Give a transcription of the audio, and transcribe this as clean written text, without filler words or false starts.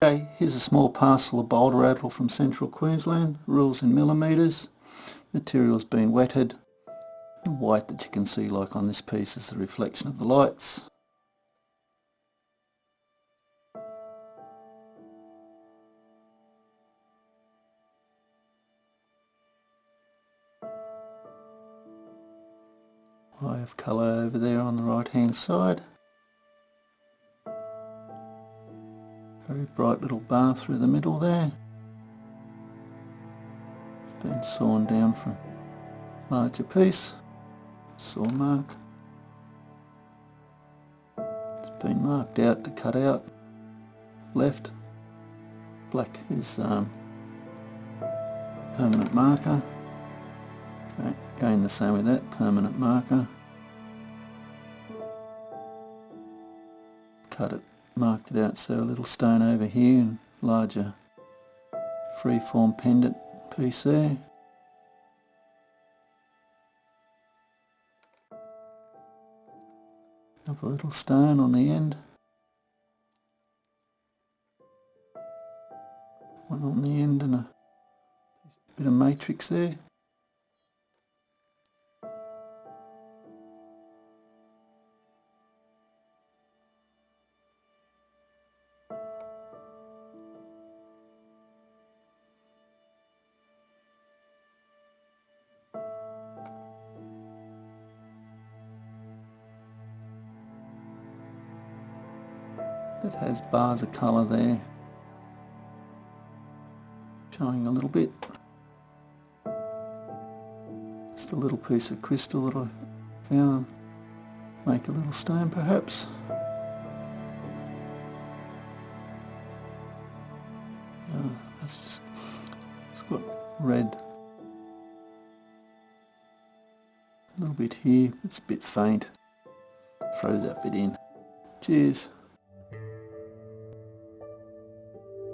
Okay, here's a small parcel of Boulder Opal from central Queensland, rules in millimetres. Material's been wetted. The white that you can see like on this piece is the reflection of the lights. Eye of colour over there on the right hand side. Very bright little bar through the middle there. It's been sawn down from a larger piece. Saw mark. It's been marked out to cut out. Left. Black is permanent marker. Okay, going the same with that, permanent marker. Cut it. Marked it out, so a little stone over here and larger freeform pendant piece there. Have a little stone on the end. One on the end and a bit of matrix there. It has bars of colour there, showing a little bit. Just a little piece of crystal that I found. Make a little stone perhaps. That's just, it's got red. A little bit here, it's a bit faint. Throw that bit in. Cheers.